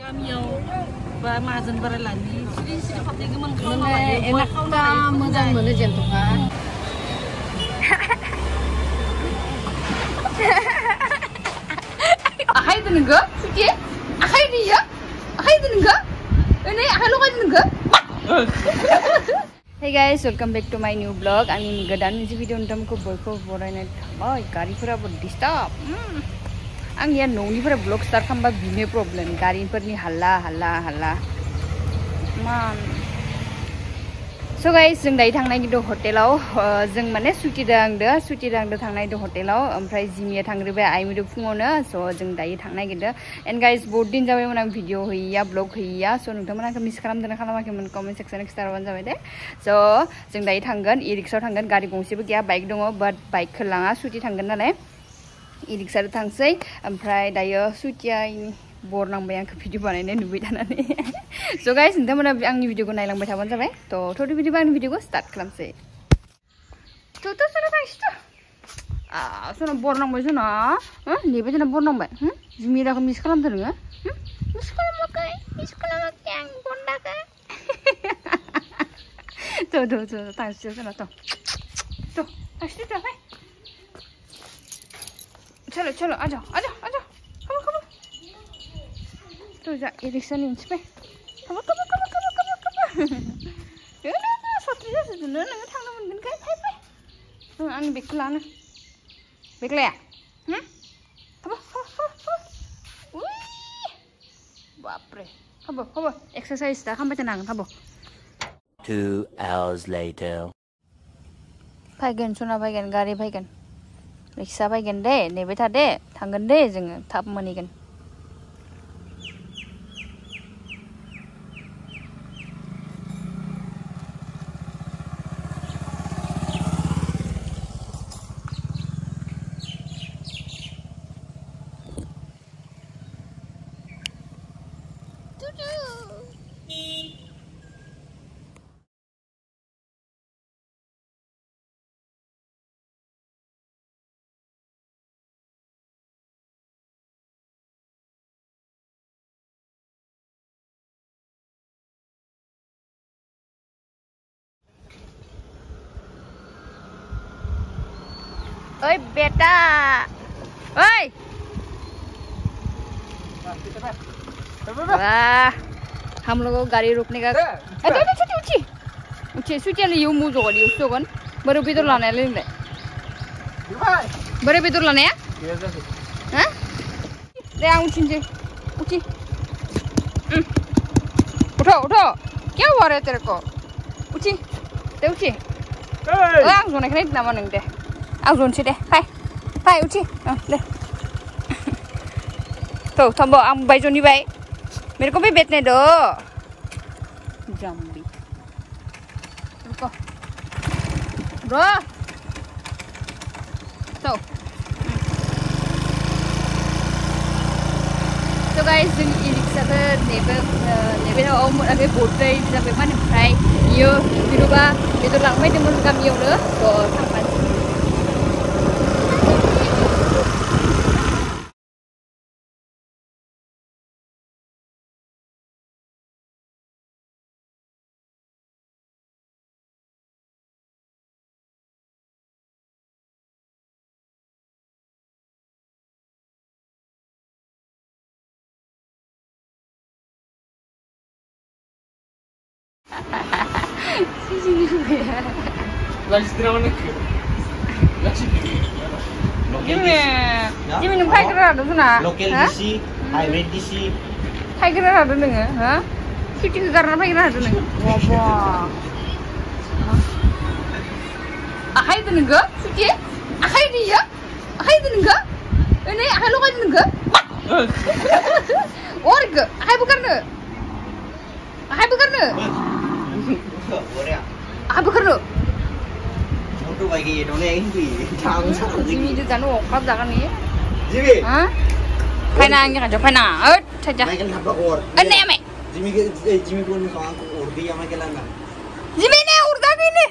गामियाव बा माजोन बारायलानि सिरि सिरि फाथै गोमोन एनाक्का मोजां मोनो जेनथ'खा आखाइ दोनगो सुथि आखाइ दियो आखाइ दोनगो नै आखाइ लगाय दोनगो Hey guys, welcome back to my new vlog. आंनि गोदान मोनसे भिडिअ नोंथांमोनखौ बयखौबो बरायनाय थाबाय गारिफोराबो डिस्टार्ब आंनिया न'निफ्राय ब्लग स्टार्ट खालामबा बिनो प्रब्लेम गारिफोरनि हाल्ला हाल्ला हाल्ला मान So guys, जों दायो थांनाय गिदो हटेलाव जों माने सुटि दांदो थांनाय गिदो हटेलाव ओमफ्राय जिमिया थांग्रोबाय आइमिदो फुङावनो स' जों दायो थांनाय गिदो एन्ड गाइस बहुत दिन जाबायमोन आं भिडिअ होयैया ब्लग होयैया स' नोंथांमोना आंखौ मिस खालामदोंना खालामाखैमोन कमेन्ट सेक्सनाव खिथाहरबानो जाबाय दे स' जों दायो थांगोन इ रिक्सायाव थांगोन गारि गंसेबो गैया बाइक दङ बाट बाइकखौ लाङा सुटि थांगोन नालाय इ रिक्साजों थांसै ओमफ्राय दायो सुटिया बर नांबाय आंखौ भिडिअ बानायनाय नुबाय थानानै स' गाइस नोंथांमोना आंनि भिडिअखौ नायलांबाय थाबानो जाबाय थ' बिदिबा आंनि भिडिअखौ स्टार्ट खालामसै थ' सोना थांसै सोना बर नांबाय सोना नेबाय जोंना बर नांबाय जिमिराखौ मिस खालामदों नोङो मिस खालामाखै आं बन्दाखौ थ' थांसै सोना थ' थांसै फै चलो आजा तो जा ये रिक्शा नहीं पे कब सत्री जासे दोनो नोङो थांनो मोनगोन काय फै आं बेगखौ लानो बेग लाया बापरे हाबो एक्सारसाइज दा खालामबाय थानो हागोन हाबो 2 hours later फैगोन सना फैगोन गारि फैगोन रिक्शा फैगोन दे नेबाय था दे थांगोन दे जोङो थाब मोनहैगोन ओए बेटा ओए वाह हम लोगों को गाड़ी रोकने का ऊंची सुटियाले यो मुजो गली उसोगन बरे बेदर लानाया लेंलाय बरे बेदर लानाया हां दे आं उठिनोसै उठी उठो क्या हुआ रे तेरे को उठी दे उठी आं जनायखौ नायदो नामा नों दे आं जनोसै दे फै उठी दे तो थम्बो आं बायजोनि बाय मेरे को भी बैठने दो जम्बी रुको ब्रो तो गाइस जों इ रिक्साखौ नेबाय मोनाखै बहुतै जाबाय माने ओमफ्राय इयो जेन'बा बेदर लांबाय दंमोन गामियावनो थ' थांबाय Jimmy nung fai kira ada sana? local DC hybrid DC fai kira ada nengah, ha? Shooting karena fai kira ada nengah. Wah. Akai itu nengah? Suci? Akai dia? Akai itu nengah? Ini akai lo kai itu nengah? Org, akai bukan ne? Akai bukan ne? Akai bukan ne? Motor lagi dong ini Jimmy juga nu okap jangan nih. Jimmy Hah? Painang kan jauh painang. Saja. Michael nabrak or Ini ame. Jimmy pun soal or dia Michael ana Jimmy ne urda gini.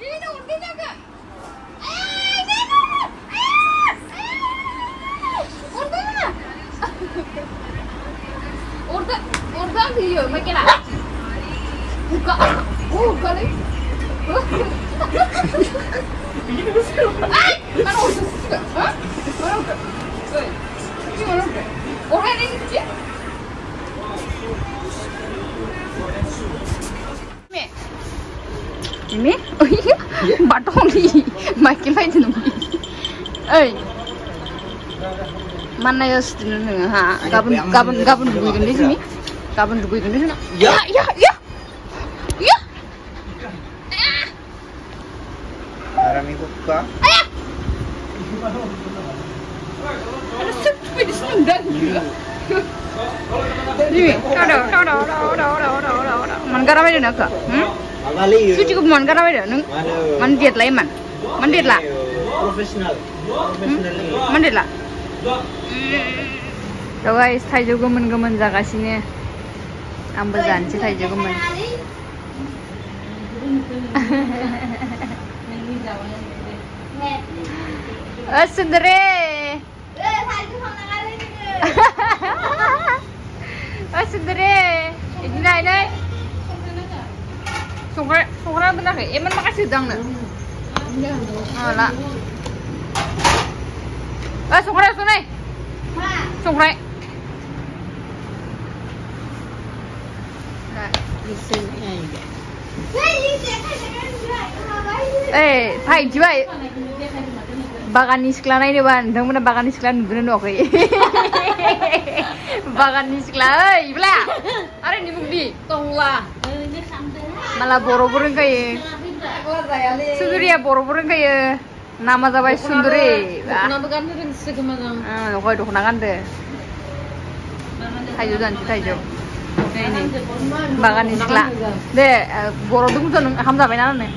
Jimmy ne urdi jaga. Urda mana? Orda dia, macam mana? Buka, buka ni. Ay, mana orda? Hah? Mana orda? Ini mana orda? Orang ni dia. Ini? Oh iya, batong ni. Michael aja nunggu. Mana ya sedih ha? Kapan duguin di sini? Kapan duguin di sana? Ya. Marami ko ka? Ada sepi di sendang juga. Ini, man kara bay nak? Magali. Suci ko man kara bay nung? Man diet lah man. Man diet lah. Professional. Man diet lah. So guys, थाइजौ गोमोन जागासिनो आंबो जानोसै थाइजौ गोमोन सुन्दरे सुन्दरे बिदिनो नायनै संग्रा दोनाखै एमान माखासे होदों आंनो हाला संग्राय संग्राय भाई जिबाय बागाननि सिख्ला नायनोबा नोंथांमोना बागाननि सिख्ला नुदोंना नुवाखै बागाननि सिख्ला ओइ इब्ला आरे निमुगदि Tongla. माला बर'बो रोंखायो सुन्दुरिया बर'बो रोंखायो नामा जाबाय सुन्दुरि Kenapa kan ring segimana? न'खर दख'ना गानदो थाइजौ जानोसै थाइजौ नै बागाननि सिख्ला दे बर'दों बुंस' नों ओंखाम जाबायना होनो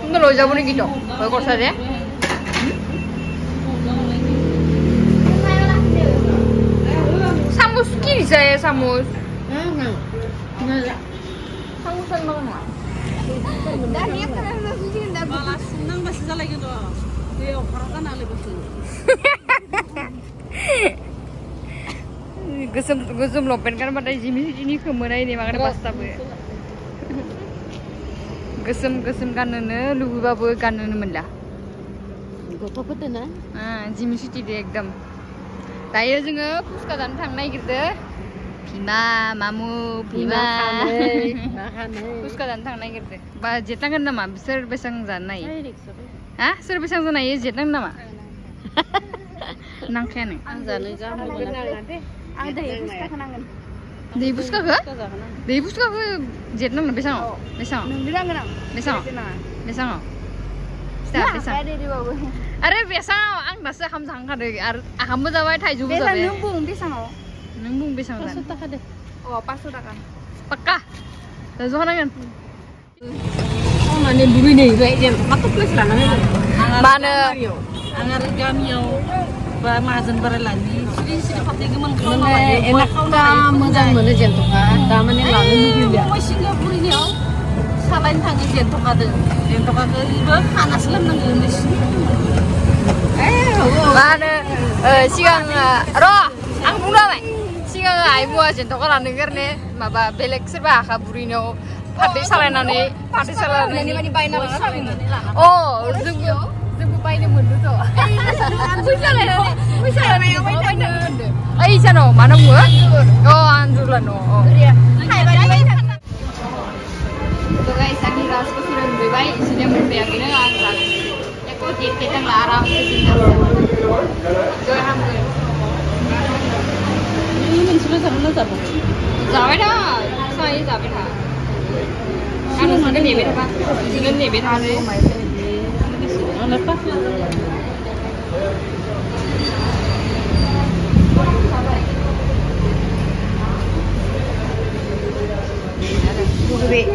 Nggak lo jauh nih gitu, kau korsa deh. Samus kiri saya samus. Samusan mana? Dan dia kan suci ndak Malah senang masih salah gitu. Dia orang alih betul. Gusum lopen kan pada jimi kemenai ini makanya pasta bu. Gusum kan nene lugu babu kan nene menlah. Gota betul na? Jimi suci deh ekdam. Taya juga puska dan thang naik gitu. Bima, mamu, Bima. Puska dan thang naik gitu. Ba jetang kan nama besar besang zanai. Hah? Besar besang zanai jetang nama. Nangkene. Zanai jamu. Ada ya puska kenangan. Di puska ke? Di puska ke jetang besang. Besang. Besang. Besang. Besang. Are besang ang nasa ham sang ka de. Akam jabai थाइजौ जाबाय. Nung bung besang kan. Oh, pasut kan. Pekah. Tahu kan? Oh, mana buru ni? Kayak macam plus lah namanya. Mana? Angar kami yang bermazen berlani. Sini pakai gemen kau. Enak kamu mana jentuk kan? Taman yang lalu mungkin dia. Oh, Singapura ni oh. Selain tangga jentuk ada. Jentuk ada ibu panas lem nang gemes. Mana? Siang roh. Ang mula mai. Siang ay buah jentuk orang dengar nih. Maba belek serba kaburino. Pati salanane. Ini mana bayar nak? Oh, zumbu bayar mundu tu. Wisalanane yang bayar mundu. Ay sano, mana gua? Oh, anjur lah no. So guys, ang hiras ko sudah berbay, sudah berpihak ini ang lagi. Ya kau kita larang sini. Joy hamil. Ini sudah sama siapa? Jawab dah, saya jawab dah. Anu mana ni berapa? Singan ni berapa ni? Lepas. Bukit.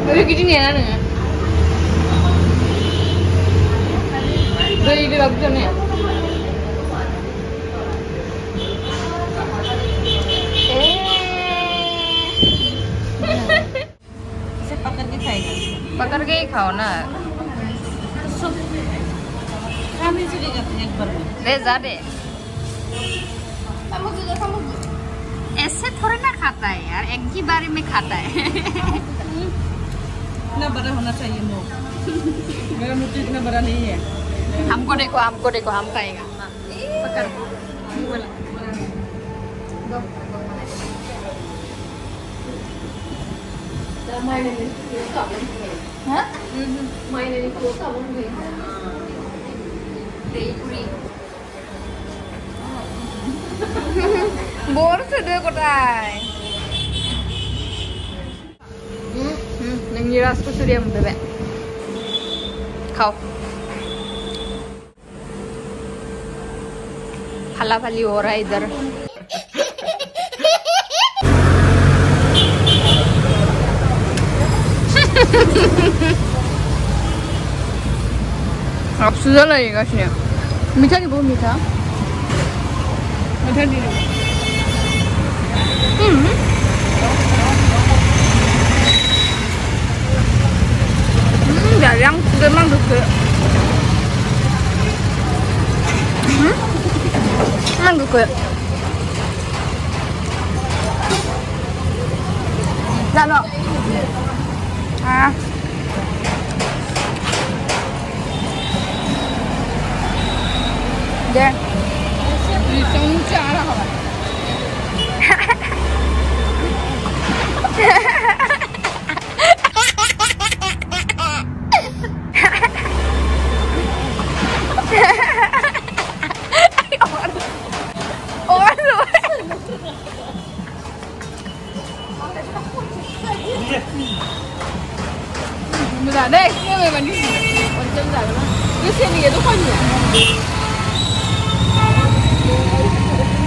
Tapi gini ni lah. jogjonya. Saya pakai ke kayaknya. Pakar kayak kau na. Sup. Kami sudah katanya baru. जा दे ऐसे थोड़ी ना खाता है यार, एक ही बारी में खाता है। इतना बड़ा होना चाहिए नो। मेरा मुट्ठी इतना बड़ा नहीं है। हमको देखो हम खाएगा। पकड़ बोला bore sudah kotai. Yang rasku sudah bebek. Kau. हल्ला फली हो रहा है इधर। अब सुधा लगेगा इसने। मीठा नहीं, बहुत मीठा। मीठा नहीं। yang memang gitu. Emang gitu. Lalu. Dan bisa cara apa? Dạ đây, nhưng mà mình đi còn chân dài lắm. Cái xe này nó không nhỉ?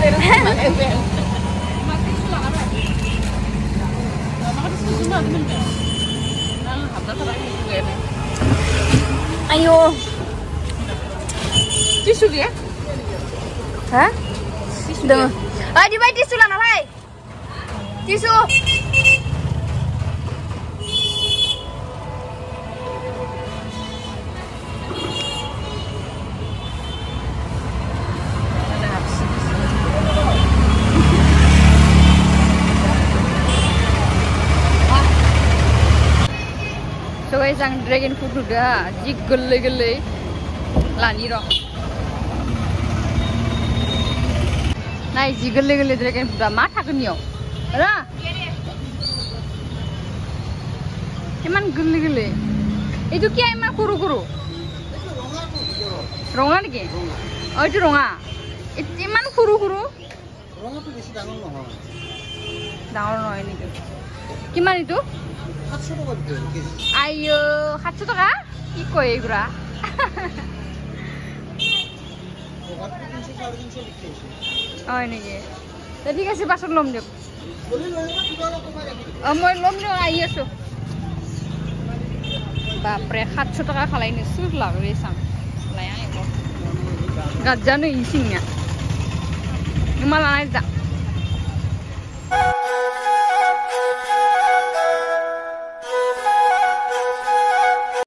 Đây nó không phải em về. Mà cái số là cái này. Mà cái số là cái mình. Nó học nó phải đi về này. Ayo. Tisu dia? Hah? Tisu. Ah, di mana tisu lah nak? Tisu. So guys, ang dragon fruit udah ji gele-gele lani roh. Nah, ji gele-gele dragon fruit udah mata kenyo. Ada? Eman gele-gele. Itu kia eman kuru-kuru. Ronga lagi? Oh itu ronga. Itu eman kuru-kuru. Ronga tuh bisa dangon loh. Dangon loh ini tuh. Gimana itu? Ayo, 800 taka? Iko ya gura. Oh ini ya. Tadi kasih pasang lom deh. Mau lom deh ayo so. Bapre 800 taka kalau ini sudah lah resang. Layang itu. Gajah nih isinya. Malah aja.